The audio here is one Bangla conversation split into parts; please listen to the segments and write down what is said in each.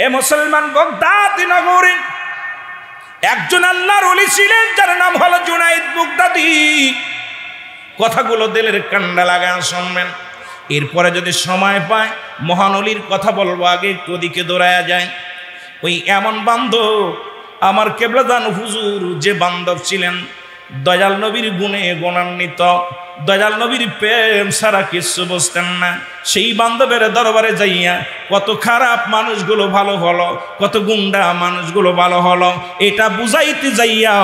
এ মুসলমান, বাগদাদি নগরে একজন আল্লাহর ওলি ছিলেন যার নাম হলো জুনাইদ বাগদাদি। কথাগুলো দিলের কান্ডা লাগান শুনবেন। এরপরে যদি সময় পায় মহান ওলির কথা বলবো, আগে একটু ওদিকে দৌড়ায়া যায়। ওই এমন বান্ধব আমার কেবলাদান হুজুর যে বান্ধব ছিলেন দয়াল নবীর গুণে গুণান্বিত, দয়াল নবীর প্রেম সারা কিছু বুঝতেন না। সেই বান্ধবের দরবারে যাইয়া কত খারাপ মানুষগুলো ভালো হলো, কত গুন্ডা মানুষগুলো ভালো হলো, এটা বুঝাইতে যাইয়া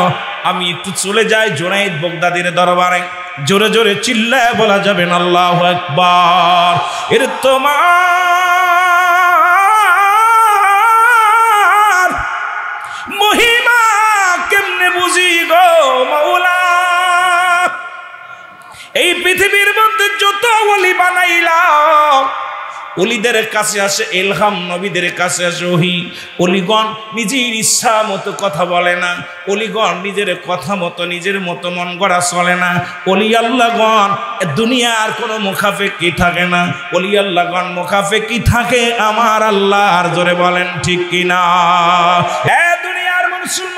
আমি একটু চলে যাই জুনাইদ বাগদাদির দরবারে। জোরে জোরে চিল্লায় বলা যাবেন আল্লাহু আকবার। এর তোমার মহিমা কেমনে বুঝি গো মাওলা। এই পৃথিবীর মধ্যে যত ওলি বানাইলাম, ওলিদের কাছে আসে ইলহাম, নবীদের কাছে আসে ওহী। ওলিগণ নিজের ইচ্ছা মতো কথা বলে না, ওলিগণ নিজের কথা মতো নিজের মতো মন গড়া চলে না। ওলি আল্লাহগণ দুনিয়ার কোনো মুখাফেকি থাকে না, ওলি আল্লাহগণ মুখাফেকি থাকে আমার আল্লাহর। জোরে বলেন ঠিক কিনা? এ দুনিয়ার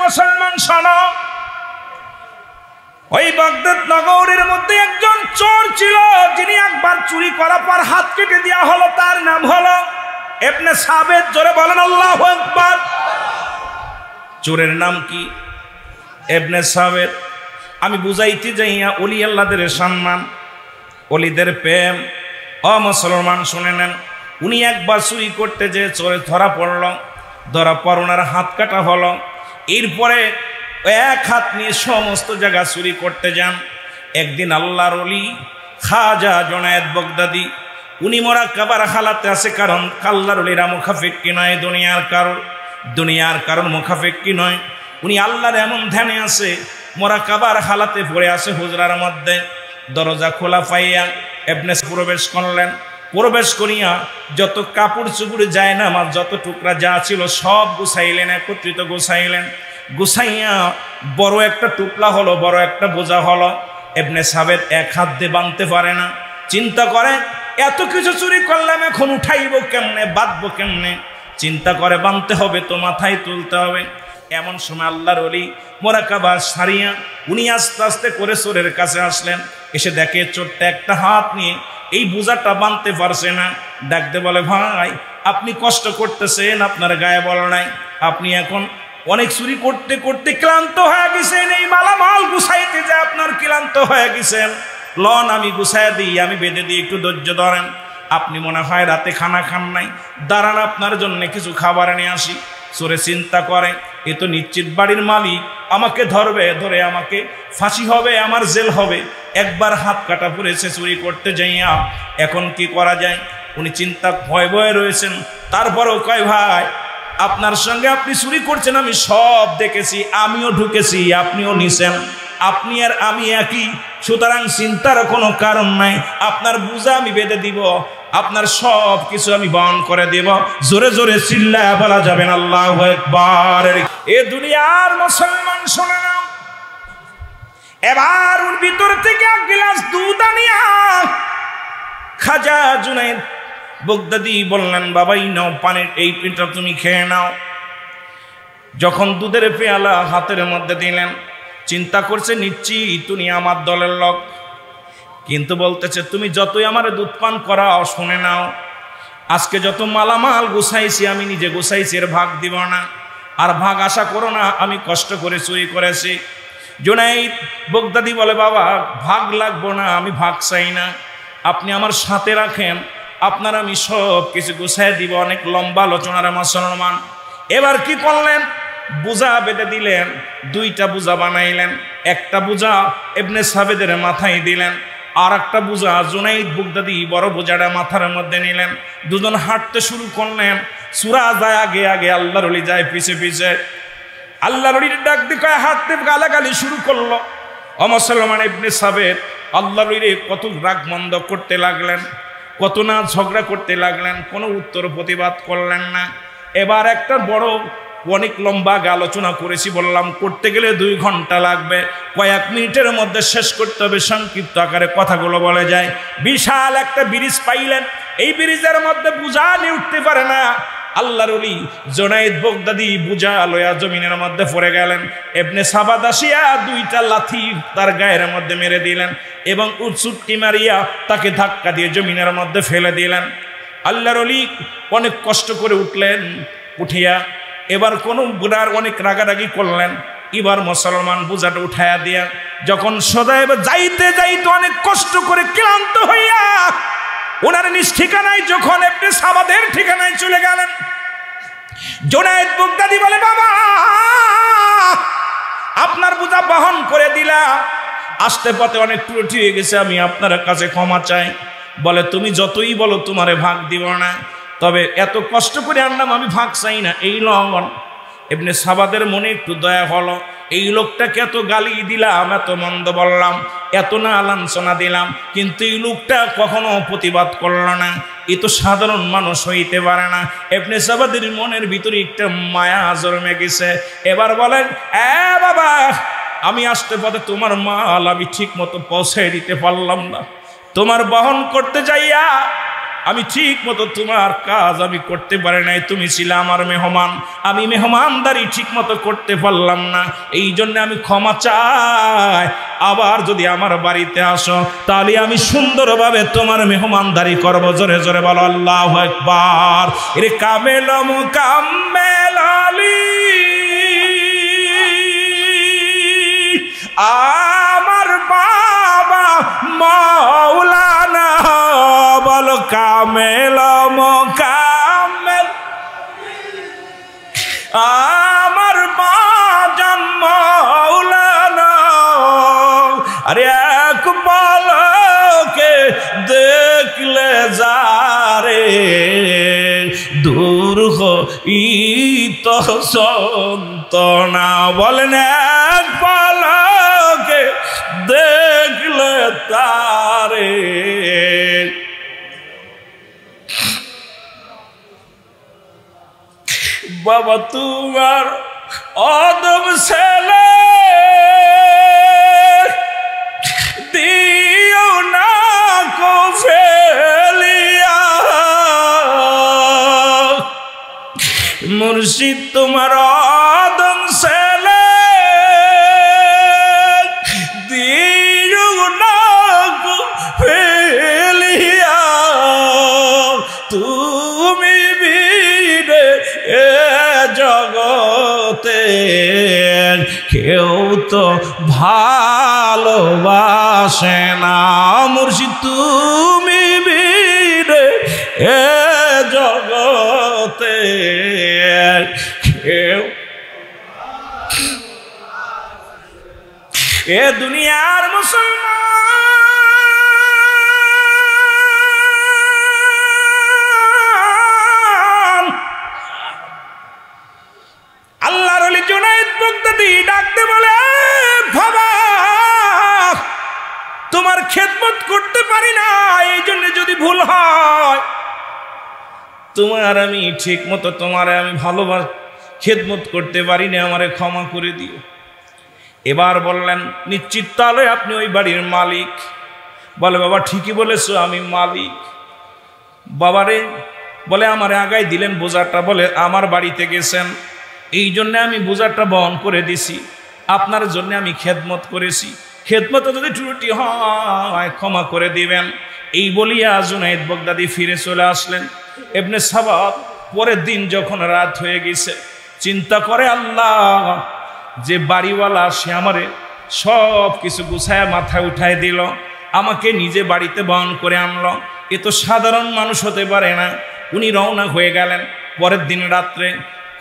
মুসলমান শোনো, ওই বাগদাদ নগরের মধ্যে একজন চোর ছিল, যিনি একবার চুরি করার পর হাত কেটে দেওয়া হলো। তার নাম হলো ইবনে সাবেত। জোরে বলেন আল্লাহু আকবার। চোরের নাম কি? ইবনে সাবেত। আমি বুঝাইতে যাইয়া ওলি আল্লাহদের সম্মান, ওলিদের প্রেম। ও মুসলমান শুনে নেন, উনি একবার চুরি করতে যে চোরে ধরা পড়ল, ধরা পর ওনার হাত কাটা হলো। এরপরে এক হাত নিয়ে সমস্ত জায়গা চুরি করতে যান। একদিন আল্লাহর ওলি খাজা জুনায়েদ বাগদাদি উনি মোরাক্কাবার হালাতে আছে, কারণ আল্লাহর ওলিরা মুখাফেক্কি নয়, দুনিয়ার কারণ মুখাফেক্কি নয়। উনি আল্লাহর এমন ধ্যানে আছে, মোরাক্কাবার হালাতে পড়ে আছে হুজরার মধ্যে। দরজা খোলা পাইয়া ইবনে প্রবেশ করলেন। প্রবেশ করিয়া যত কাপড় চুপড় যায় না, আমার যত টুকরা যা ছিল সব গুছাইলেন, একত্রিত গুছাইলেন। গুছাইয়া বড় একটা টুকলা হলো, বড় একটা বোঝা হলো। ইবনে সাবেত এক হাত দিয়ে বাঁধতে পারে না। চিন্তা করে এত কিছু চুরি করলাম, এখন উঠাইব কেমনে, বাঁধবো কেমনে? চিন্তা করে বাঁধতে হবে তো, মাথায় তুলতে হবে। এমন সময় আল্লাহর ওলি মোরাকাবা সারিয়া উনি আস্তে আস্তে করে চোরের কাছে আসলেন। এসে দেখে চোরটা একটা হাত নিয়ে এই বোঝাটা বাঁধতে পারছে না। ডাকতে বলে, ভাই আপনি কষ্ট করতেছেন, আপনার গায়ে বল নাই, আপনি এখন অনেক চুরি করতে করতে ক্লান্ত হয়ে গেছেন, এই মালামাল গুছাইতে যে আপনার ক্লান্ত হয়ে গেছেন, লন আমি গুছাই দিই, আমি বেঁধে দিই, একটু ধৈর্য ধরেন। আপনি মনে হয় রাতে খানা খান নাই, দাঁড়ান আপনার জন্য কিছু খাবার নিয়ে আসি। চোরে চিন্তা করে এ তো নিশ্চিত বাড়ির মালিক, আমাকে ধরবে, ধরে আমাকে ফাঁসি হবে, আমার জেল হবে। একবার হাত কাটা পড়েছে চুরি করতে যাইয়া, এখন কি করা যায়? উনি চিন্তা ভয় ভয়ে রয়েছেন। তারপরেও কয়, ভাই আপনার সঙ্গে আপনি চুরি করছেন, আমি সব দেখেছি, আমিও ঢুকেছি, আপনিও নিছেন, আপনি আর আমি একই, সুতরাং চিন্তার কোনো কারণ নাই। আপনার বোঝা আমি বেঁধে দিব, আপনার সব কিছু আমি বহন করে দেব। জোরে জোরে চিল্লায়া বলা যাবেন আল্লাহু আকবার। এ দুনিয়ার মুসলমান শোনে নাও, এবার ওর ভিতর থেকে এক গ্লাস দুধ আনিয়া খাজা জুনায়েদ বাগদাদি বললেন, বাবাই নাও পানির এই পিঠা তুমি খেয়ে নাও। যখন দুধের পেয়ালা হাতের মধ্যে দিলেন, চিন্তা করছে নিশ্চিত তুমি আমার দলের লোক, কিন্তু বলতেছে তুমি যতই আমার দুধ পান করাও, শুনে নাও আজকে যত মালামাল গুছাইছি আমি নিজে গুছাইছি, এর ভাগ দিব না, আর ভাগ আশা করো না, আমি কষ্ট করে চুরি করেছি। জুনায়েদ বাগদাদি বলে, বাবা ভাগ লাগবো না, আমি ভাগ চাই না, আপনি আমার সাথে রাখেন, আপনার আমি সব কিছু গুছাই দিব। অনেক লম্বা আলোচনার মুসলমান। এবার কি করলেন? বোঝা বেঁধে দিলেন, দুইটা বোঝা বানাইলেন। একটা বোঝা ইবনে সাবেদের মাথায় দিলেন, আর একটা বোঝা জুনায়েদ বাগদাদি বড় বোঝাটা মাথার মধ্যে নিলেন। দুজন হাঁটতে শুরু করলেন। সূরা যায় আগে আগে, আল্লাহর ওলি যায় পিছে পিছে। আল্লাহর ওলির ডাক দিয়ে হাঁটতে গালাগালি শুরু করলো। মুসলমান ইবনে সাবেদ আল্লাহর ওলিরে কত রাগ মন্দ করতে লাগলেন, কত না ঝগড়া করতে লাগলেন, কোনো উত্তর প্রতিবাদ করলেন না। এবার একটা বড় অনেক লম্বা আলোচনা করেছি, বললাম করতে গেলে 2 ঘন্টা লাগবে, কয়েক মিনিটের মধ্যে শেষ করতে হবে, সংক্ষিপ্ত আকারে কথাগুলো বলে যায়। বিশাল একটা ব্রিজ পাইলেন, এই ব্রিজের মধ্যে বোঝা নিয়ে উঠতে পারে না। আল্লাহর ওলি জুনায়েদ বাগদাদি বুঝা লয়া জমিনের মধ্যে পড়ে গেলেন। ইবনে সাবাদ আসিয়া দুইটা লাথি তার গায়ের মধ্যে মেরে দিলেন এবং উৎসুটকি মারিয়া তাকে ধাক্কা দিয়ে জমিনের মধ্যে ফেলে দিলেন। আল্লাহর ওলি অনেক কষ্ট করে উঠলেন, উঠিয়া এবার কোন বুড়ার অনেক রাগারাগি করলেন। এবার মুসলমান বুঝাটা উঠাইয়া দিয়া যখন সদাইব যাইতে যাইতে অনেক কষ্ট করে ক্লান্ত হইয়া ওনার নিজ ঠিকানায় যখন ইবনে সাবাদের ঠিকানায় চলে গেলেন, জুনায়েদ বাগদাদি বলে, বাবা আপনার বোঝা বহন করে দিলা, আসতে পথে অনেক ত্রুটি হয়ে গেছে, আমি আপনার কাছে ক্ষমা চাই। বলে তুমি যতই বলো তোমারে ভাগ দিব না, তবে এত কষ্ট করে আনলাম, আমি ভাগ চাই না, এই লঙ্ঘন। ইবনে সাবাদের মনে একটু দয়া হলো, এই লোকটাকে এত গালি দিলাম, এত মন্দ বললাম, এত না লাঞ্ছনা দিলাম, কিন্তু এই লোকটা কখনো প্রতিবাদ করল না, এ তো সাধারণ মানুষ হইতে পারে না। ইবনে সাবাদের মনের ভিতরে একটা মায়া জন্মে গেছে। এবার বলেন, বাবা আমি আসতে পথে তোমার মাল আমি ঠিক মতো পৌঁছে দিতে পারলাম না, তোমার বহন করতে যাইয়া আমি ঠিক মতো তোমার কাজ আমি করতে পারি নাই, তুমি ছিলে আমার মেহমান, আমি মেহমানদারি ঠিক মতো করতে পারলাম না, এই জন্য আমি ক্ষমা চাই। আবার যদি আমার বাড়িতে আসো তাহলে আমি সুন্দরভাবে তোমার মেহমানদারি করবো। জোরে জোরে বলো আল্লাহু আকবার। এর কামেল মুকাম্মেল আলী আমার বাবা মাওলানা, বলো কামেল মুকাম্মেল আমার বাজান মাওলানা। আরে এক পলকে দেখলে যারে দূর হইত সন্তনা, বলেন এক পলকে দেখলে তারে। বাবা তোমার অদম ছেলে দিও না কো ফেলিয়া, মুর্শিদ তোমার অদম ছেলে দিও না কো ফেলিয়া, তুমি বিনে এ জগতে কেউ তো ভালোবাসে না, মুর্শিদ তুমি বিনে এ জগতে কেউ, এ দুনিয়ার মুসলমান। আল্লাহর ওলি জুনায়েদ বাগদাদি ডাকতে বলে, বাবা তোমার খেদমত করতে পারি না, এই জন্য যদি ভুল হয় তোমার আমি ঠিক মতো তোমার আমি ভালোবাস খেদমত করতে পারি না, আমারে ক্ষমা করে দিও। এবার বললেন, নিশ্চিত তাহলে আপনি ওই বাড়ির মালিক? বলে, বাবা ঠিকই বলেছো, আমি মালিক। বাবারে বলে, আমারে আগাই দিলেন বোঝাটা, বলে আমার বাড়িতে গেছেন এই জন্য আমি বোঝাটা বহন করে দিছি, আপনার জন্য আমি খেদমত করেছি, খেদমতে যদি ত্রুটি হয় ক্ষমা করে দিবেন। এই বলিয়া জুনায়েদ বাগদাদি ফিরে চলে আসলেন। ইবনে সাবাদ পরের দিন যখন রাত হয়ে গেছে চিন্তা করে, আল্লাহ যে বাড়িওয়ালা সে আমারে সব কিছু গুছায়া মাথায় উঠায় দিল, আমাকে নিজে বাড়িতে বহন করে আনলো, এ তো সাধারণ মানুষ হতে পারে না। উনি রওনা হয়ে গেলেন। পরের দিন রাত্রে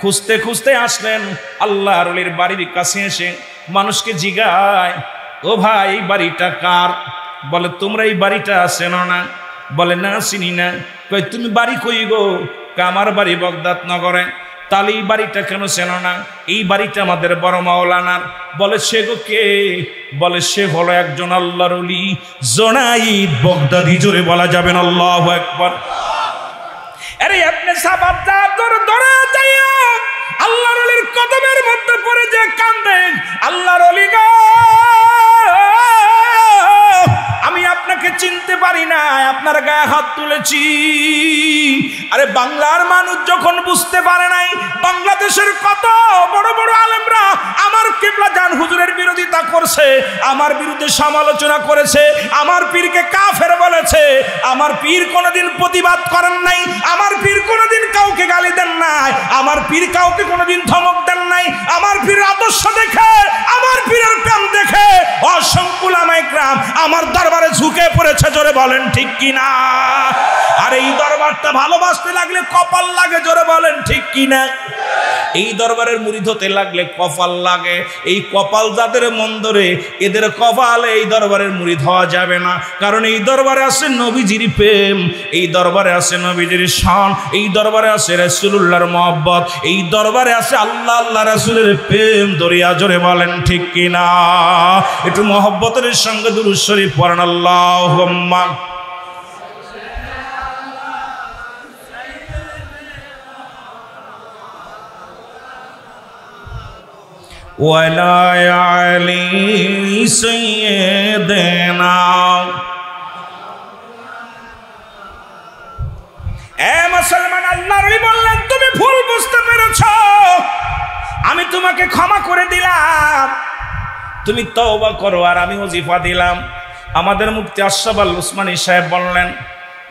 খুঁজতে খুঁজতে আসলেন আল্লাহর ওলির বাড়ির কাছে, এসে মানুষকে জিগায়, ও ভাই এই বাড়িটা কার? বলে, তোমরা এই বাড়িটা চেনো না? বলে, না চিনি না। কই তুমি বাড়ি কই গো? আমার বাড়ি বাগদাদ নগরে। তাহলে এই বাড়িটা কেন চেনো না? এই বাড়িটা আমাদের বড় মাওলানার। বলে, সে গো কে? বলে, সে হলো একজন আল্লাহর ওলি জুনায়েদ বাগদাদি। জোরে বলা যাবেন আল্লাহু আকবার। আরে ইবনে সাবাদ ধরে যাইয়া আল্লাহর ওলির কদমের মধ্যে পড়ে যে কান্দে, আল্লাহর ওলি গো আমি আপনাকে চিনতে পারি না, আপনার গায়ে হাত তুলে করেছি। আরে বাংলার মানুষ যখন বুঝতে পারে নাই বাংলাদেশের কত বড় বড় আলেমরা আমার কিবলা জান হুজুরের বিরোধিতা করছে, আমার বিরুদ্ধে সমালোচনা করেছে, আমার পীরকে কাফের বলেছে, আমার পীর কোনোদিন প্রতিবাদ করেন নাই, আমার পীর কোনোদিন কাউকে গালি দেন নাই, আমার পীর কাউকে কোনোদিন ধমক দেন নাই, আমার পীর আদর্শ দেখে, আমার পীরের প্রেম দেখে অসংখ্য উলামায়ে কেরাম আমার দরবারে ঝুঁকে পড়েছে। জোরে বলেন ঠিক কিনা? আর এই দরবারটা ভালোবাসতে লাগলে কপাল লাগে। জোরে বলেন ঠিক কিনা? এই দরবারের মুরিদ হতে লাগলে কপাল লাগে। এই কপাল যাদের মন্দরে, এদের কপালে এই দরবারের মুরিদ হওয়া যাবে না। কারণ এই দরবারে আছে নবীজির প্রেম, এই দরবারে আছে নবীজির শান, এই দরবারে আছে রাসূলুল্লাহর মহব্বত, এই দরবারে আছে আল্লাহ আল্লাহ রাসূলের প্রেম দরিয়া। জোরে বলেন ঠিক কিনা? একটু মহব্বতের সঙ্গে দুরূদ শরীফ পড়েন। আল্লাহুম্মা ওয়ালা আলি সাইয়্যিদিনা। এ মুসলমান, আল্লাহর ওলি বললেন তুমি ভুল বুঝতে পেরেছো, আমি তোমাকে ক্ষমা করে দিলাম, তুমি তওবা করো আর আমি ওজিফা দিলাম। আমাদের মুফতি আশরাফ আল উসমানী সাহেব বললেন,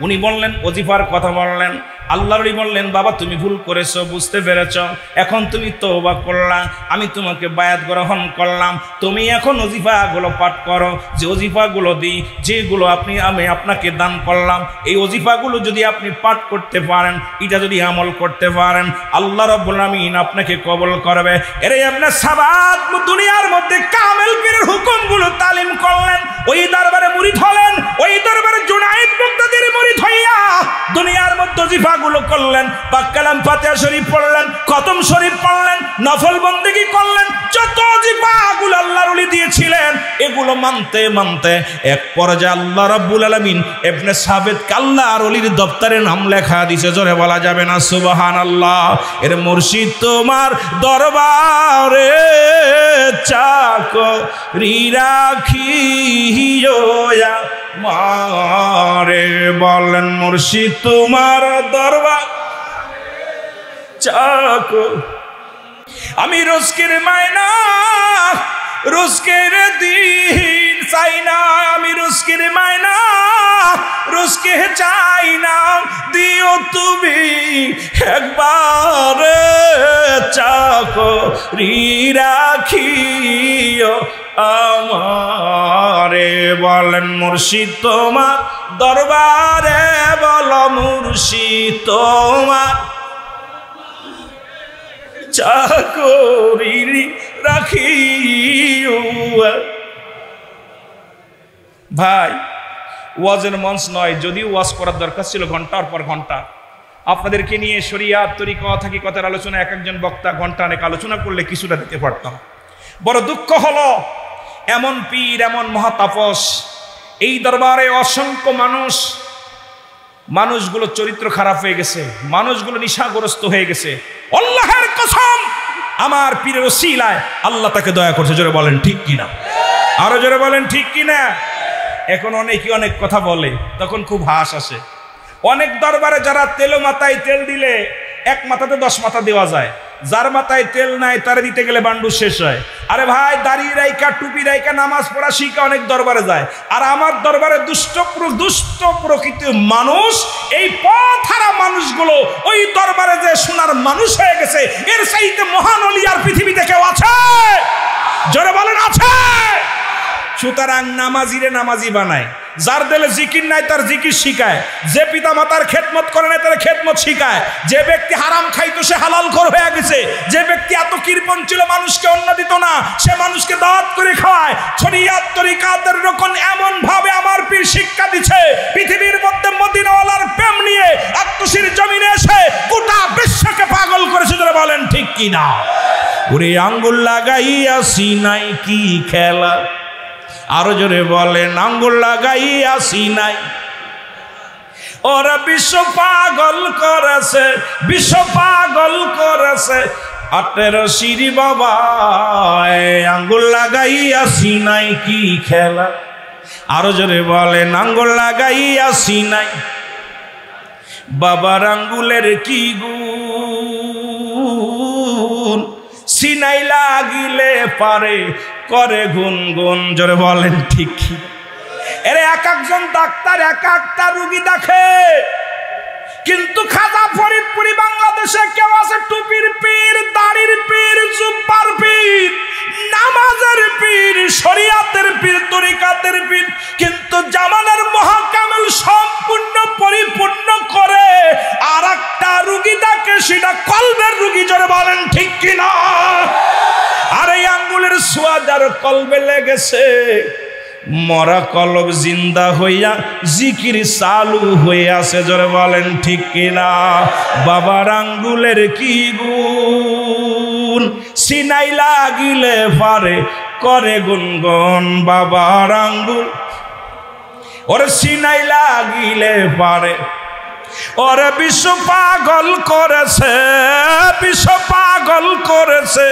উনি বললেন ওজিফার কথা বললেন। আল্লাহর ওলি বললেন বাবা তুমি ভুল করেছো, বুঝতে পেরেছো, এখন তুমি তওবা করলা, আমি তোমাকে বায়াত গ্রহণ করলাম, তুমি এখন ওজিফাগুলো পাঠ করো। যে ওজিফাগুলো দিই, যেগুলো আমি আপনাকে দান করলাম, এই ওজিফাগুলো যদি আপনি পাঠ করতে পারেন, এটা যদি আমল করতে পারেন, আল্লাহ রাব্বুল আমিন আপনাকে কবুল করবে। এর আপনার সাবাত দুনিয়ার মধ্যে কামেল পীরের হুকুমগুলো তালিম করলেন, ওই দরবারে মুরিদ হলেন, ওই দরবারে জুনায়েদ বাগদাদীর মুরিদ হইয়া দুনিয়ার মধ্যে ওজিফাগুলো করলেন, পাক কালাম ফাতিহা শরীফ পড়লেন, খতম শরীফ পড়লেন, নফল বন্দেগী করলেন, যত ওজিফাগুলো আল্লাহর ওলি দিয়েছিলেন এগুলো মানতে মানতে এক পর্যায়ে আল্লাহ রাব্বুল আলামিন ইবনে সাবিত আল্লাহর ওলির দপ্তরে নাম লেখা দিয়েছে। জোরে বলা যাবে না সুবহানাল্লাহ? এর মুর্শিদ তোমার দরবারে চাকরি রাখিও মারে, বলেন মুর্শিদ তোমার দরবার চাকো, আমি রোজকের মায়না রোজকের দিন চাই না, আমি রোজকের মায়না রোজকে চাই না, দিও তুমি একবার চাকরি রাখিও আমারে, বলেন মুর্শিদ তোমার দরবারে, বলো মুর্শিদ তোমার চাকরি রাখিও। ভাই ওয়াজের মঞ্চ নয়, যদিও ওয়াজ করার দরকার ছিল ঘন্টার পর ঘন্টা, আপনাদেরকে নিয়ে শরিয়াত তরিকা হাকিকতের আলোচনা এক একজন বক্তা ঘন্টা অনেক আলোচনা করলে কিছুটা দিতে পারতাম। বড় দুঃখ হলো এমন পীর, এমন মহাতাপস, এই দরবারে অসংখ্য মানুষগুলো চরিত্র খারাপ হয়ে গেছে, মানুষগুলো নেশাগ্রস্ত হয়ে গেছে। আল্লাহর কসম আমার পীরের ওসিলায় আল্লাহ তাকে দয়া করছে। জোরে বলেন ঠিক কিনা? আরো জোরে বলেন ঠিক কিনা? এখন অনেকে অনেক কথা বলে, তখন খুব হাস আসে। অনেক দরবারে যারা তেল মাথায় তেল দিলে এক মাথাতে 10 মাথা দেওয়া যায়, যার মাথায় তেল নাই তারে দিতে গেলে বান্ডু শেষ হয়। আরে ভাই দাড়ি রাইকা টুপি রাইকা নামাজ পড়া শিখা অনেক দরবারে যায়, আর আমার দরবারে দুষ্ট প্রকৃতির মানুষ, এই পথহারা মানুষগুলো ওই দরবারে যে সোনার মানুষ হয়ে গেছে, এর চাইতে মহান ওলি আর পৃথিবীতে কেউ আছে? জোরে বলেন আছে? সুতরাং নামাজিরে নামাজি বানায়, যার দিলে জিকির নাই তার জিকির শিখায়, যে পিতা মাতার খেদমত করে নাই তার খেদমত শিখায়, যে ব্যক্তি হারাম খাইতো সে হালাল খোর হয়ে গেছে, যে ব্যক্তি এত কৃপণ ছিল মানুষকে অন্ন দিত না সে মানুষকে দাওয়াত করে খাওয়ায়। শরিয়াত তরিকাতের রকম এমন ভাবে আমার পীর শিক্ষা দিচ্ছে, পৃথিবীর মধ্যে মদিনাওয়ালার প্রেম নিয়ে আত্মশির জমিনে এসে গোটা বিশ্বকে পাগল করেছে। যারা বলেন ঠিক কিনা? ওরে আঙ্গুল লাগাইয়াছি নাই কি খেলা, আরো জোরে বলেন আঙ্গুল লাগাইয়াছি নাই, ওরা বিশ্ব পাগল করেছে, বিশ্ব পাগল করেছে, 18 সিঁড়ি বাবা আঙ্গুল লাগাইয়াছি নাই কি খেলা, আরো জোরে বলেন আঙ্গুল লাগাইয়াছি নাই। বাবার আঙ্গুলের কি গুণ, সিনাই লাগিলে পারে করে গুনগুন। জোরে বলেন ঠিক। এর এক একজন ডাক্তার এক একটা রুগী দেখে, কিন্তু খাজা ফরিদপুরি বাংলাদেশে কেউ আছে টুপির পীর, দাড়ির পীর, জুব্বার পীর, নামাজের পীর, শরিয়াতের পীর, তরিকাতের পীর, কিন্তু জামানার মহাকামেল সম্পূর্ণ পরিপূর্ণ করে আর একটা রুগী দেখে, সেটা কলবের রুগী। জোরে বলেন ঠিক কিনা? আর এই আঙ্গুলের ছোঁয়া যার কলবে লেগেছে, মরা কলব জিন্দা হইয়া জিকির চালু হয়ে আছে। জোরে বলেন ঠিক কিনা? বাবার আঙ্গুলের কি গুণ, সিনাই লাগিলে পারে করে গুনগুন। বাবার আঙ্গুল ওরে সিনাই লাগিলে পারে, ওরে বিশ্ব পাগল করেছে, বিশ্ব পাগল করেছে।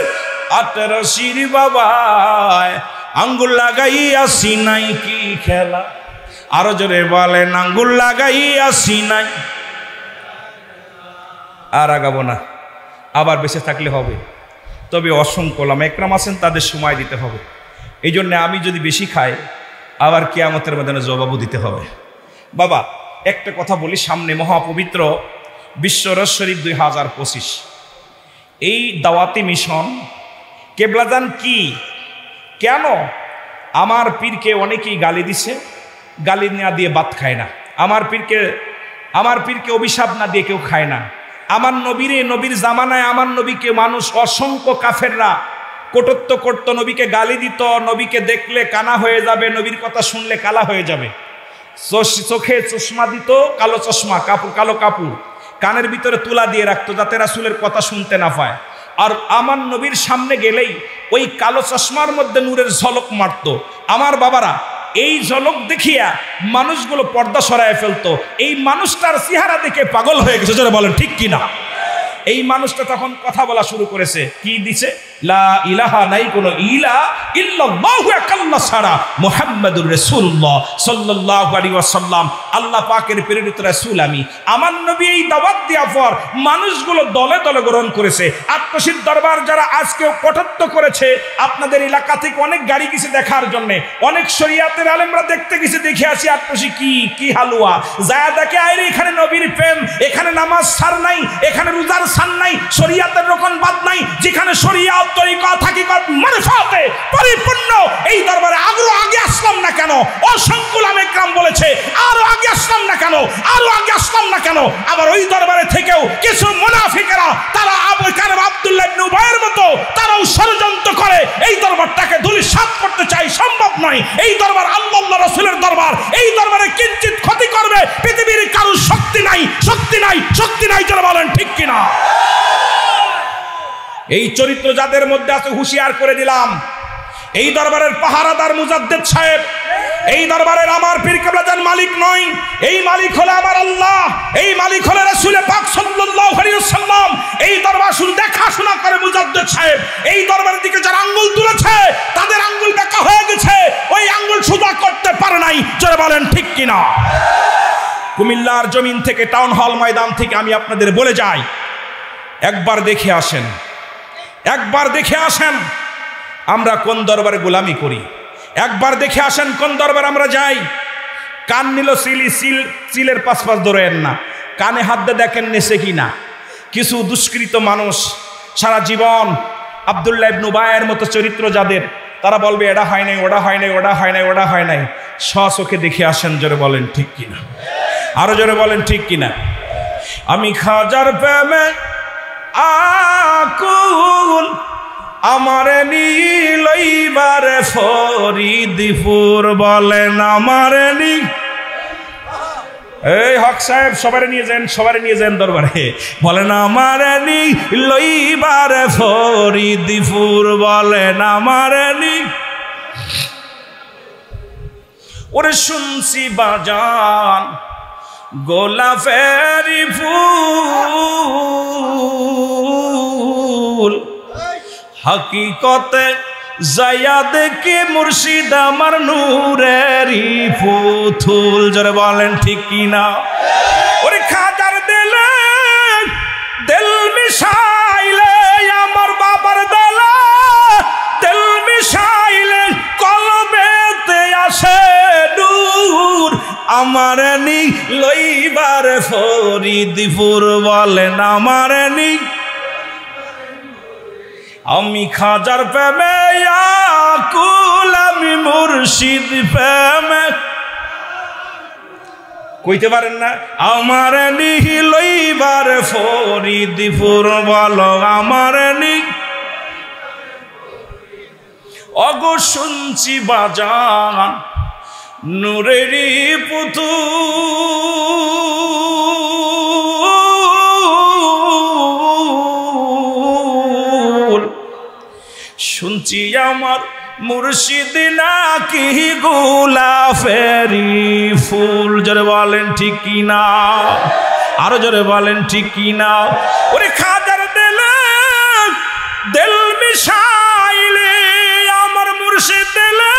18 শির বাবায় আঙ্গুল লাগাইয়া সিনাই কি খেলা। আরো জোরে বলেন আঙ্গুল লাগাইয়া সিনাই। আর আগাবো না, আবার বেঁচে থাকলে হবে, তবে অসংখ্য ওলামা একরাম আছেন, তাদের সময় দিতে হবে। এই জন্যে আমি যদি বেশি খাই আবার কিয়ামতের ময়দানে জবাবও দিতে হবে। বাবা একটা কথা বলি, সামনে মহাপবিত্র বিশ্ব রস শরীফ 2025, এই দাওয়াতি মিশন কেবলাদান কি, কেন আমার পীরকে অনেকেই গালি দিছে, গালি না দিয়ে ভাত খায় না। আমার পীরকে অভিশাপ না দিয়ে কেউ খায় না। আমার নবীর জামানায় আমার নবীকে মানুষ অসংখ্য কাফেররা কটুত্ব করত, নবীকে গালি দিত, নবীকে দেখলে কানা হয়ে যাবে, নবীর কথা শুনলে কালা হয়ে যাবে। চোখে চশমা দিত, কালো চশমা, কালো কাপড় কানের ভিতরে তুলা দিয়ে রাখতো যাতে রাসূলের কথা শুনতে না পায়। আর আমার নবীর সামনে গেলেই ওই কালো চশমার মধ্যে নূরের ঝলক মারত। আমার বাবারা এই ঝলক দেখিয়া মানুষগুলো পর্দা সরায় ফেলতো। এই মানুষটার চেহারা দেখে পাগল হয়ে গেছে। যারা বলেন ঠিক কিনা? এই মানুষটা তখন কথা বলা শুরু করেছে, কি দিছে? লা ইলাহা, নাই কোনো ইলা ইল্লাল্লাহু আকাল্লা ছাড়া মুহাম্মাদুর রাসূলুল্লাহ সাল্লাল্লাহু আলাইহি ওয়াসাল্লাম আল্লাহ পাকের প্রেরিত রাসূল আমি। আমার নবী এই দাওয়াত দেওয়ার পর মানুষগুলো দলে দলে গ্রহণ করেছে। আত্মশীর দরবার যারা আজকেও কটাক্ষ করেছে, আপনাদের এলাকা থেকে অনেক গাড়ি গেছে দেখার জন্য, অনেক শরিয়াতের আলেমরা দেখতে গেছে, দেখে আসি আত্মশী কি হালুয়া যায় দেখে আইরে এখানে নবীর প্রেম, এখানে নামাজ সার নাই, এখানে রোজার সার নাই, শরিয়াতের রকম বাদ নাই, যেখানে শরিয়াত তরিকা হাকিকত মারফাতে পরিপূর্ণ। এই দরবারে আগে আসলাম না কেন? অসংখ্য উলামা একরাম বলেছে আরো আগে আসলাম না কেন, আরো আগে আসলাম না কেন? আবার ওই দরবারে থেকেও কিছু মুনাফিকরা, তারা আব্দুল্লাহ ইবনে উবাইয়ের মতো তারাও ষড়যন্ত্র করে এই দরবারটাকে ধূলিসাৎ করতে চাই। সম্ভব নয়। এই দরবার আল্লাহ রাসূলের দরবার। এই দরবারে কিঞ্চিত ক্ষতি করবে পৃথিবীর কারো শক্তি নাই, শক্তি নাই, শক্তি নাই। যারা বলেন ঠিক কিনা? এই চরিত্র যাদের মধ্যে আছে হুঁশিয়ার করে দিলাম। এই দরবারের পাহারাদার মুজাদ্দেদ সাহেব, এই দরবারের আমার পীর কেবলাজান মালিক নয়, এই মালিক হলো আমার আল্লাহ, এই মালিক হলো রাসূল পাক সাল্লাল্লাহু আলাইহি ওয়াসাল্লাম। এই দরবার শুন দেখাশোনা করে মুজাদ্দেদ সাহেব। এই দরবারের দিকে যারা আঙ্গুল তুলেছে তাদের আঙ্গুল বেঁকা হয়ে গেছে, ওই আঙ্গুল সোজা করতে পারে নাই। যারা বলেন ঠিক কিনা? কুমিল্লার জমিন থেকে, টাউন হল ময়দান থেকে আমি আপনাদের বলে যাই, একবার দেখে আসেন, একবার দেখে আসেন আমরা কোন দরবারে গোলামি করি। একবার দেখে আসেন কোন দরবার আমরা যাই। কান নিল সিলের পাশ ধরেন না, কানে হাত দিয়ে দেখেন নেছে কিনা। কিছু দুষ্কৃত মানুষ সারা জীবন আব্দুল্লাহ ইবনে উবাইয়ের মতো চরিত্র যাদের, তারা বলবে এটা হয় নাই, ওটা হয় নাই, ওটা হয় নাই, ওটা হয় নাই। স্বচোখে দেখে আসেন। জোরে বলেন ঠিক কিনা? আরো জোরে বলেন ঠিক কিনা? আমি খাজার প্রেমে আকুল, আমারে নীলইবারে ফরিদপুর, বলেন আমারে নি। এই হক সাহেব সবারে নিয়ে যান, সবারে নিয়ে যান দরবারে, বলেন আমারে নীলইবারে ফরিদপুর, বলেন আমারে নি। ওরে শুনছি বাজান গোলাপেরি ফুল, হাকিকতে যাইয়া দেখি মুর্শিদ আমার নূরেরই পুতুল। যারা বলেন ঠিক কিনা? ওরে খাজার দে ফরিদপুর বলেন আমার নি আমি খাজার প্রেমে আকুল আমি মুর্শিদ প্রেমে কইতে পারেন না আমার নি লইবার ফরিদপুর বলো আমার নি অগো শুনছি বাজান নূরেরি পুতুল শুনছি আমার মুর্শিদ নাকি গোলাপেরি ফুল জোরে বলেন ঠিক কিনা আরো জোরে বলেন ঠিক কিনা ওরে খাজার দিলে দিল মিশাইলে আমার মুর্শিদ দিলে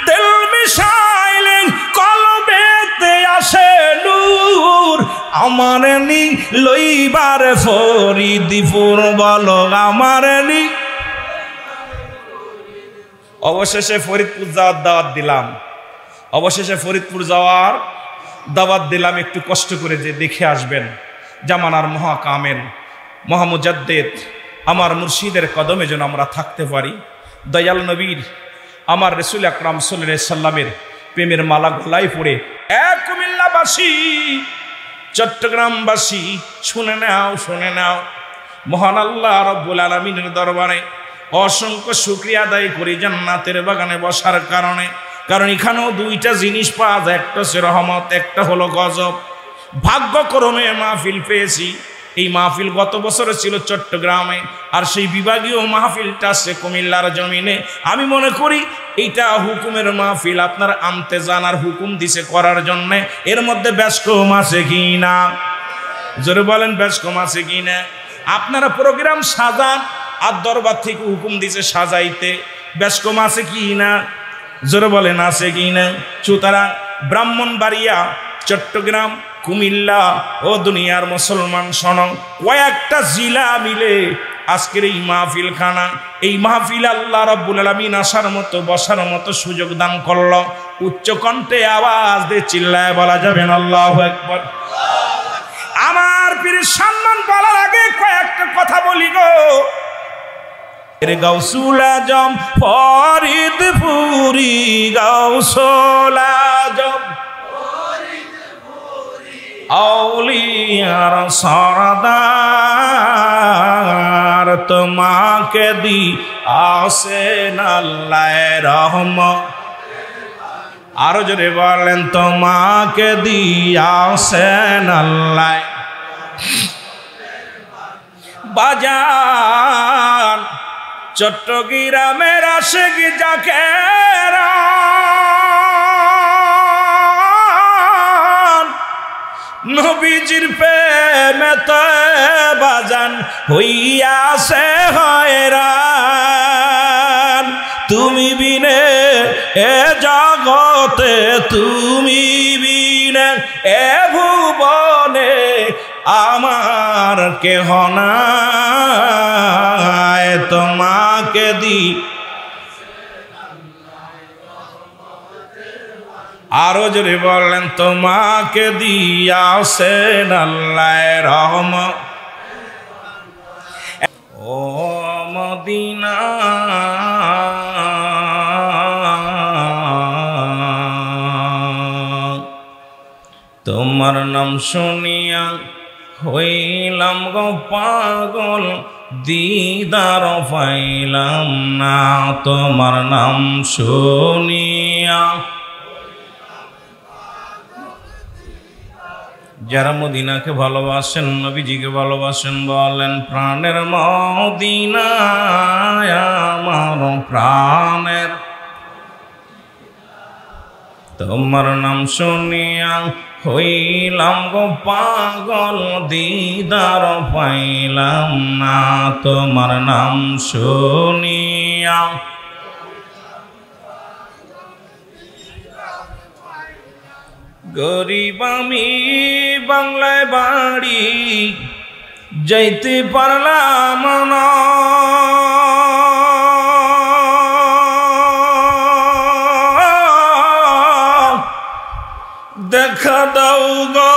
দিল মিশাইলে কলবেতে আসে নূর আমার নি লইবার ফরিদপুর বলো আমার নি অবশেষে ফরিদপুর যাওয়ার দাওয়াত দিলাম একটু কষ্ট করে যে দেখে আসবেন জামানার মহাকামেল মহামুজাদ্দিদ আমার মুর্শিদের কদমে যেন আমরা থাকতে পারি দয়াল নবীর আমার রাসূল আকরাম সাল্লাল্লাহু আলাইহি সাল্লামের প্রেমের মালা গলায় পড়ে এক কুমিল্লাবাসী চট্টগ্রামবাসী শুনে নাও মহান আল্লাহ রাব্বুল আলামিনের দরবারে অসংখ্য শুকরিয়া আদায় করি জান্নাতের বাগানে বসার কারণে কারণ এখানেও দুইটা জিনিস পাওয়া যায় একটা হচ্ছে রহমত একটা হলো গজব ভাগ্যক্রমে মাহফিল পেয়েছি এই মাহফিল গত বছরে ছিল চট্টগ্রামে আর সেই বিভাগীয় মাহফিলটা আছে কুমিল্লার জমিনে আমি মনে করি এইটা হুকুমের মাহফিল আপনারা আনতে জানার হুকুম দিছে করার জন্য এর মধ্যে বেশ কম আছে কিনা জোরে বলেন বেশ কম আছে কিনা আপনারা প্রোগ্রাম সাজান আর দরবার থেকে হুকুম দিছে সাজাইতে বেশ কম আছে কিনা জোরে বলেন আছে কিনা সুতরাং ব্রাহ্মণবাড়িয়া চট্টগ্রাম কুমিল্লা ও দুনিয়ার মুসলমান শোনো কয়েকটা জেলা মিলে আজকের এই মাহফিল খানা এই মাহফিল আল্লাহ রাব্বুল আলামিন আসার মতো বসার মতো সুযোগ দান করলো উচ্চ কণ্ঠে আওয়াজ দিয়ে চিল্লায় বলা যাবে না আল্লাহু আকবার আমার পীরের সম্মান বলার আগে কয়েকটা কথা বলি গো গাউসুল আজম ফরিদপুরি গাউসুল আজম আউলিয়ার সরদার তোমাকে দি আসেন আল্লাহ রহমত আরো জোরে বলেন তোমাকে দি আসেন আল্লাহ বাজান চট্টগ্রামের আশিক জাকেরা নবীজির প্রেমেতে বাজান হইয়াছে হয়রান তুমি বিনে এ জগতে তুমি বিনে এ ভুবনে আমার কেহ নাই তোমাকে দি আরো জোরে বললেন তোমাকে দিয়াছেন আল্লাহ রহমত ও মদিনা তোমার নাম শুনিয়া হইলাম গো পাগল দিদার পাইলাম না তোমার নাম শুনিয়া যারা মদিনাকে ভালোবাসেন নবীজিকে ভালোবাসেন বলেন প্রাণের মদিনা আমার প্রাণের তোমার নাম শুনিয়া হইলাম গো পাগল দিদার পাইলাম না তোমার নাম শুনিয়া গরিব আমি বাংলায় বাড়ি যাইতে পারলাম না দেখা দাও গো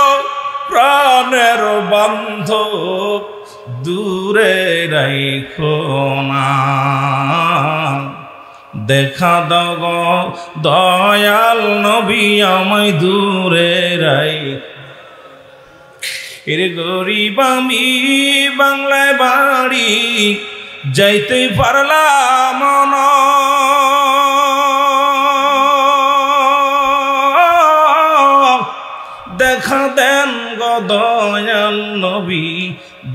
প্রাণের বান্ধব দূরে রাখো না। দেখা দাও গো দয়াল নবী আমায় দূরে রাখো। এর গরিব আমি বাংলায় বাড়ি যাইতে পারলাম না। দেখা দেন গো দয়াল নবী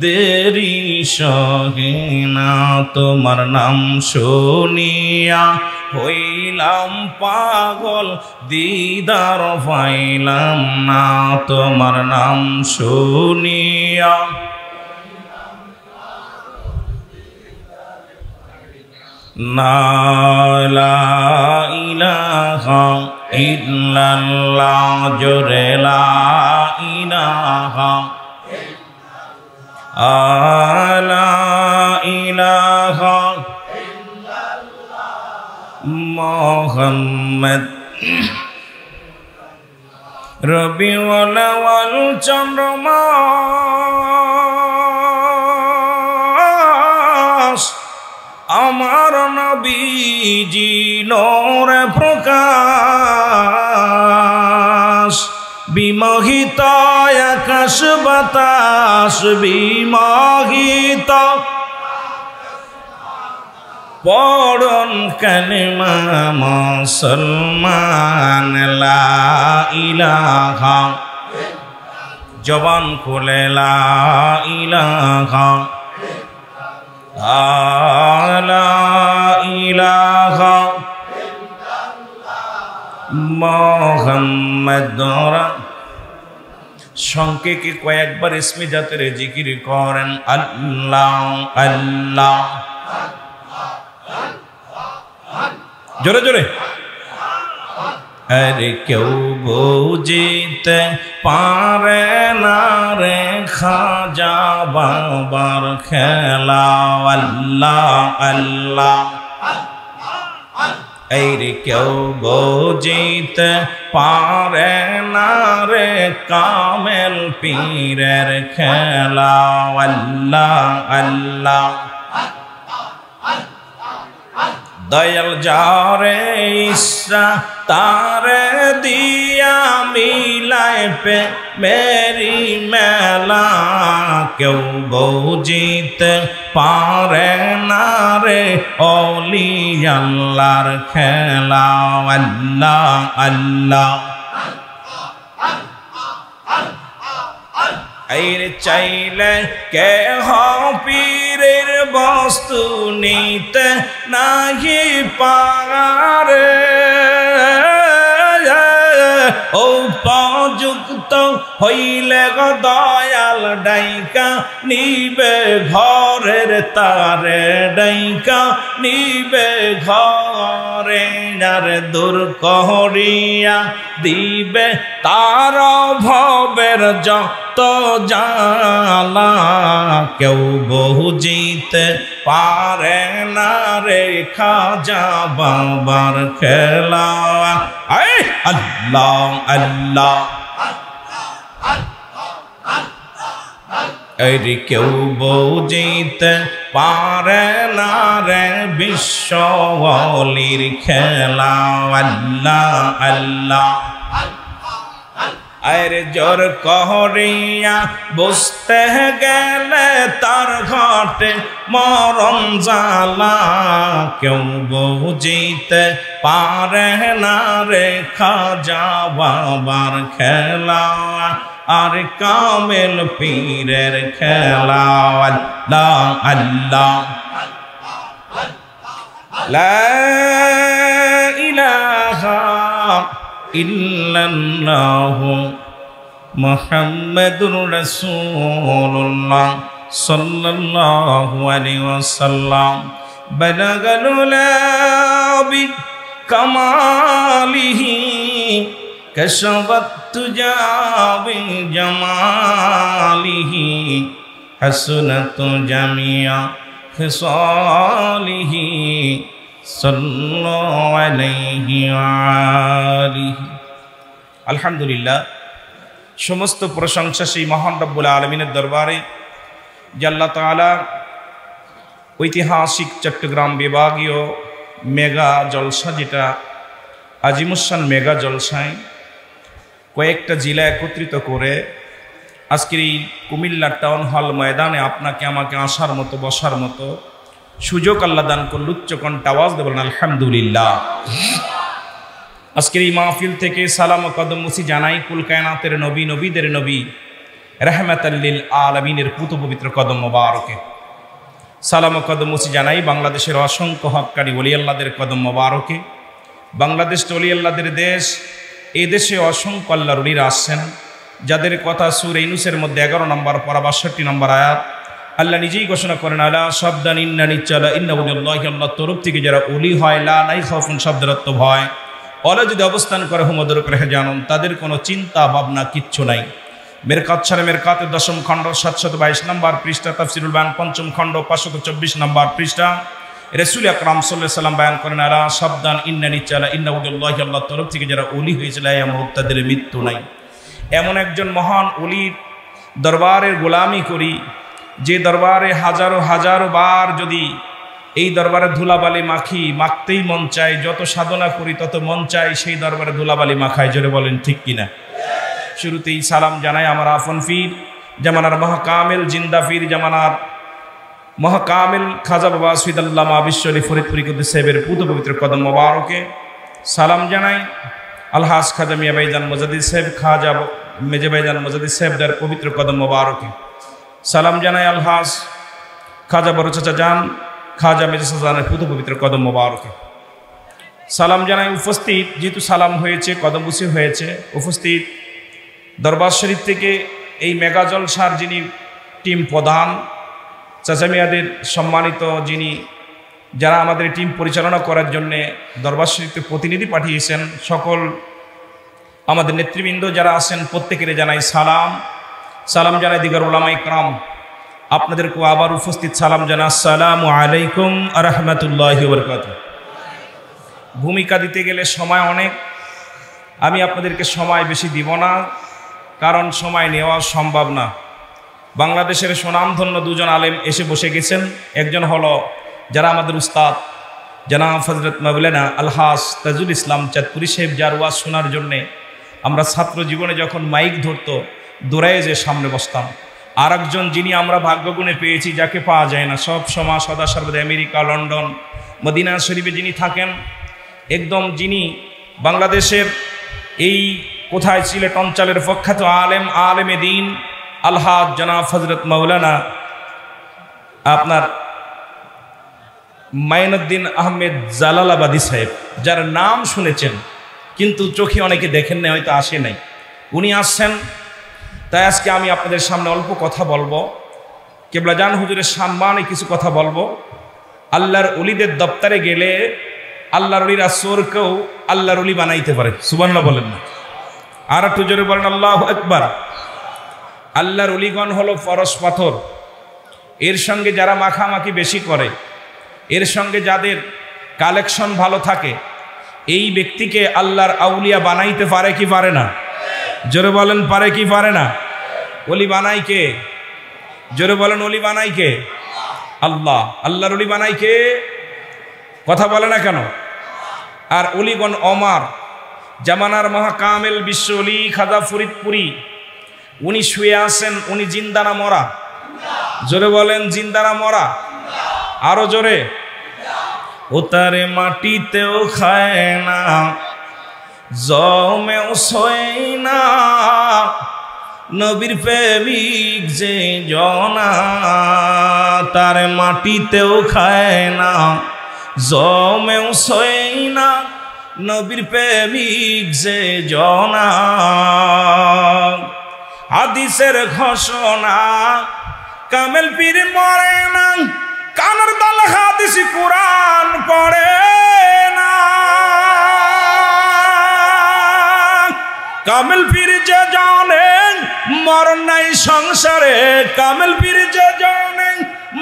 দেরি সহে না। তোমার নাম শুনিয়া হইলাম পাগল দিদার পাইলাম না। তোমার নাম শুনিয়া লা ইলাহা ইল্লাল্লাহ জোরে লা ইলাহা লা ইলাহা মুহাম্মদ রবিউল আউয়াল চন্দ্রমাস আমার নবীজি নূরে প্রকাশ। বিমোহিত আকাশ বাতাস বিমোহিত পড়ন কালেমা মুসলমান লা ইলাহা জবান খুলে লা ইলাহা লা ইলাহা মুহাম্মাদুর। সংক্ষেপে কয়েকবার ইসমে জাতের জিকির করেন আল্লাহ আল্লাহ। জোরে জোরে। আরে কেউ বুঝিতে পারে না রে খাজা বাবার খেলা আল্লাহ আল্লাহ। এই রে কেউ বুঝিতে পারে না রে কামেল পীরের খেলা আল্লাহ আল্লাহ। দয়াল যারে ইচ্ছা তারে দিয়া মিলায় পে মেরি মেলা। কেউ বুঝিতে পারে না রে ওলি আল্লাহর খেলা আল্লাহ আল্লাহ। আইরে চাইলে কে পীরের বস্তু নিতে নাহি পারে। উপযুক্ত হইলে গো দয়াল ডাইকা নিবে ঘরের তারে ডাইকা নিবে ঘরে। আর দূর করিয়া দিবে তার ভবের যত জালা। কেউ বুঝিতে পারে না রে খাজা বাবার খেলা আল্লাহ আল্লাহ। এই কেউ বুঝিতে পারে না রে বিশ্ব ওলির খেলা আল্লাহ আল্লাহ। আরে জোর করিয়া বুঝতে গেলে তার ঘটে মরণ জ্বালা। কেউ বুঝিতে পারে না রে খাজা বাবার খেলা আর কামেল পীরের খেলা আল্লাহ আল্লাহ। লা ইলাহা ইল্লাল্লাহু মুহাম্মাদুর রাসূলুল্লাহ সাল্লাল্লাহু আলাইহি ওয়াসাল্লাম। বালাগাল উলা বিকামালিহি কাশাফাত তুজা বিজামালিহি হাসনাত জামিয়া খিসালিহি সাল্লাল্লাহু আলাইহি ওয়া আলিহি। আলহামদুলিল্লাহ, সমস্ত প্রশংসা সেই মহান রব্বুল আলমিনের দরবারে যে আল্লাহ তাআলা ঐতিহাসিক চট্টগ্রাম বিভাগীয় মেগা জলসা, যেটা আজিমুসান মেগা জলসায় কয়েকটা জেলা একত্রিত করে আজকের এই কুমিল্লা টাউন হল ময়দানে আপনাকে আমাকে আসার মতো বসার মতো সুযোগ আল্লাহ দান করল। উচ্চকণ্ঠে আওয়াজ দেবেন আলহামদুলিল্লাহ। আজকের এই মাহফিল থেকে সালাম ও কদম মুসি জানাই কুল কায়নাতের নবী, নবীদের নবী, রাহমাতাল লিল আলামিনের পুত পবিত্র কদম মোবারকে। সালাম ও কদম মুসি জানাই বাংলাদেশের অসংখ্য হক্কানি ওলি আল্লাহদের কদম মোবারকে। বাংলাদেশ ওলি আল্লাহদের দেশ, এই দেশে অসংখ্য আল্লাহর ওলিরা আসছেন, যাদের কথা সূরা ইউনূসের মধ্যে 11 নম্বর পারা 62 নম্বর আয়াত আল্লাহ নিজেই ঘোষণা করেন, আলা শব্দান ইন্না নিচ্চালা ইন্না ওয়ালিল্লাহি, আল্লাহর তরফ থেকে যারা ওলি হয়, লা নাই খাউফুন শব্দের অর্থ ভয়, অলা যদি অবস্থান করে হুমদর করে জানুন, তাদের কোনো চিন্তা ভাবনা কিচ্ছু নাই। মেরকাত সারে মেরকাতের 10ম খণ্ড 722 নম্বর পৃষ্ঠা, তাফসিরুল বায়ান 5ম খণ্ড 524 নম্বর পৃষ্ঠা, রাসূল আকরাম সাল্লাল্লাহু আলাইহি ওয়াসাল্লাম বয়ান করেন, আলা শব্দান ইন্না নিচ্চালা ইন্না ওয়ালিল্লাহি, আল্লাহর তরফ থেকে যারা ওলি হয়েছিল তাদের মৃত্যু নাই। এমন একজন মহান ওলির দরবারের গোলামি করি, যে দরবারে হাজারো হাজারো বার যদি এই দরবারে ধুলাবালি মাখতেই মন চায়, যত সাধনা করি তত মন চায় সেই দরবারে ধুলাবালি মাখায়। জোরে বলেন ঠিক কিনা? শুরুতেই সালাম জানাই আমার আফন ফির জামানার মহাকামেল জিন্দা ফির জামানার মহাকামেল খাজা বাবা আসফিদাল্লামা বিশ্বলি ফরিদপুরি কুদ্দুস সাহেবের পুত পবিত্র কদম মোবারকে। সালাম জানাই আলহাজ খাজা মিয়া ভাইজান মুজাদ্দিদ সাহেব, খাজা মেজে ভাইজান মুজাদ্দিদ সাহেবদের পবিত্র কদম মোবারকে। সালাম জানাই আলহাজ খাজা বড় চাচা জান, খাজা মেজে চাচা জানের পুত পবিত্র কদম মোবারকে। সালাম জানাই উপস্থিত, যেহেতু সালাম হয়েছে কদম বুসি হয়েছে, উপস্থিত দরবার শরীফ থেকে এই মেগা জলসার যিনি টিম প্রধান চাচা মিয়াদের সম্মানিত, যিনি যারা আমাদের টিম পরিচালনা করার জন্যে দরবার শরীফে প্রতিনিধি পাঠিয়েছেন, সকল আমাদের নেতৃবৃন্দ যারা আছেন প্রত্যেকের জানাই সালাম। সালাম জানাই দিগার উলামা ইকরাম, আপনাদেরকেও আবার উপস্থিত সালাম জানা, আসসালামু আলাইকুম ওয়া রাহমাতুল্লাহি ওয়া বারাকাতুহু। ভূমিকা দিতে গেলে সময় অনেক, আমি আপনাদেরকে সময় বেশি দিব না, কারণ সময় নেওয়া সম্ভব না। বাংলাদেশের সুনামধন্য দুজন আলেম এসে বসে গেছেন। একজন হলো যারা আমাদের উস্তাদ জনাব হযরত মাওলানা আলহাজ তাজুল ইসলাম চাঁদপুরি সাহেব, যার ওয়াজ শোনার জন্যে আমরা ছাত্র জীবনে যখন মাইক ধরতো দৌড়ায় যে সামনে বসতাম। আর একজন যিনি আমরা ভাগ্যগুণে পেয়েছি, যাকে পাওয়া যায় না, সব সময় সদা সর্বদা আমেরিকা, লন্ডন, মদিনা শরীফে যিনি থাকেন, একদম যিনি বাংলাদেশের এই কোথায় সিলেট অঞ্চলের প্রখ্যাত আলেমে দ্বীন আলহাজ জনাব হযরত মাওলানা আপনার মাইনুদ্দিন আহমেদ জালালাবাদী সাহেব, যার নাম শুনেছেন কিন্তু চোখে অনেকে দেখেন না, হয়তো আসে নাই, উনি আসছেন। তাই আজকে আমি আপনাদের সামনে অল্প কথা বলবো, কেবলাজান হুজুরের সম্মানে কিছু কথা বলবো। আল্লাহর ওলিদের দপ্তরে গেলে আল্লাহর ওলিরা চোরকেও আল্লাহর ওলি বানাইতে পারে। সুবহানাল্লাহ বলেন না? আর একটু জোরে বলেন আল্লাহু আকবার। আল্লাহর ওলিগণ হলো ফরস পাথর, এর সঙ্গে যারা মাখামাখি বেশি করে, এর সঙ্গে যাদের কালেকশন ভালো থাকে, এই ব্যক্তিকে আল্লাহর আউলিয়া বানাইতে পারে কি পারে না? জোরে বলেন পারে কি পারে না? ওলি বানাই কে? জোরে বলেন ওলি বানাই কে? আল্লাহ। আল্লাহর ওলি বানাই কে? কথা বলে না কেন? আর ওলিগণ অমার জামানার মহাকামেল বিশ্ব ওলি খাজা ফরিদপুরি, উনি শুয়ে আছেন, উনি জিন্দানা মরা? জোরে বলেন জিন্দানা মরা, আরো জোরে। ও তারে মাটিতেও খায় না, জমেও সয় না, নবীর প্রেমিক যে জনা, তারে মাটিতেও খায় না, জমেও সয় না, নবীর প্রেমিক যে জনা। হাদিসের ঘোষণা কামেল পীর মরে না, কানের দল হাদিস কুরআন পড়ে না। কামেল পীর যে জানেন মরণ নাই সংসারে, কামেল পীর যে জানেন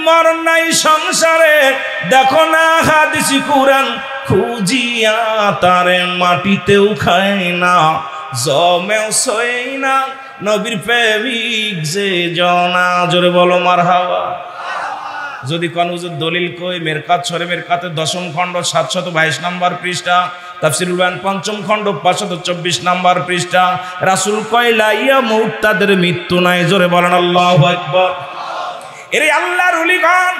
মরণ নাই সংসারে, দেখো না হাদিস কুরআন খুঁজিয়া, তারে মাটিতেও খায় না, জমেও সই না নবীর প্রেমিক যে জনা। জোরে বলো মারহাবা। যদি কোন হুজুর দলিল কই মেরকাত সরে মেরকাতের 10ম খণ্ড 722 নম্বর পৃষ্ঠা, তাফসীরুল বায়ান 5ম খণ্ড 524 নম্বর পৃষ্ঠা, রাসূল কয় লা ইয়ামুত, তাদের মৃত্যু নাই। জোরে বলেন আল্লাহু আকবার। এর আল্লাহর ওলিগণ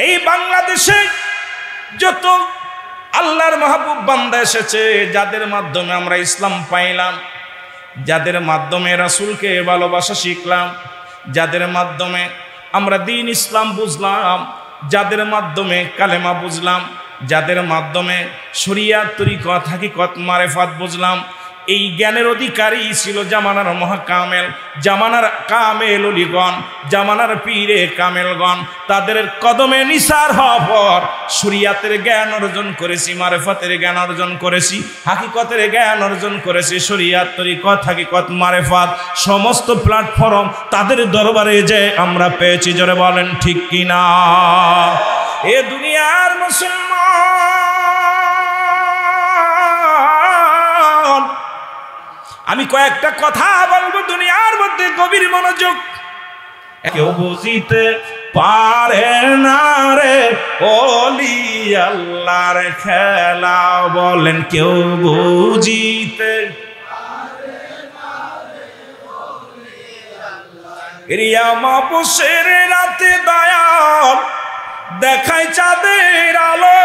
এই বাংলাদেশে যত আল্লাহর মাহবুব বান্দা এসেছে, যাদের মাধ্যমে আমরা ইসলাম পাইলাম, যাদের মাধ্যমে রাসূলকে ভালোবাসা শিখলাম, যাদের মাধ্যমে আমরা দ্বীন ইসলাম বুঝলাম, যাদের মাধ্যমে কালেমা বুঝলাম, যাদের মাধ্যমে শরিয়াত তরিকত হাকিকত মারেফাত বুঝলাম, এই জ্ঞানের অধিকারী ছিল জামানার মহাকামেল, জামানার কামেল ওলিগণ, জামানার পীরে কামেলগণ। তাদের কদমে নিসার হওয়ার পর শরিয়াতের জ্ঞান অর্জন করেছি, মারেফাতের জ্ঞান অর্জন করেছি, হাকিকতের জ্ঞান অর্জন করেছি। শরিয়াত তরিকত হাকিকত মারেফাত সমস্ত প্ল্যাটফর্ম তাদের দরবারে যে আমরা পেয়েছি। জোরে বলেন ঠিক কিনা? এ দুনিয়ার মুসলমান, আমি কয়েকটা কথা বলবো দুনিয়ার মধ্যে, গভীর মনোযোগ। কেউ বুঝিতে পারে না রে ওলি আল্লাহর খেলা, বলেন কেউ বুঝিতে রিয়া মাপুসের রাতে দয়াল দেখায় চাঁদের আলো,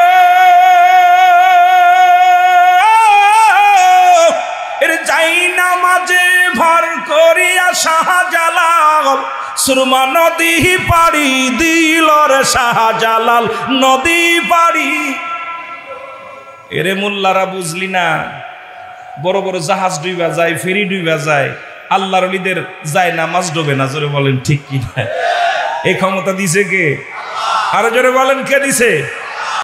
এর যাই নামাজে ভর করিয়া শাহজালাল সুরমা নদী পাড়ি দিল রে শাহজালাল নদী পাড়ি। এরে মোল্লারা বুঝলি না, বড় বড় জাহাজ ডুইবা যায়, ফেরি ডুইবা যায়, আল্লাহর ওলিদের যায় নামাজ ডোবে না। জোরে বলেন ঠিক কি না? এই ক্ষমতা দিছে কে? আরো জোরে বলেন কে দিছে?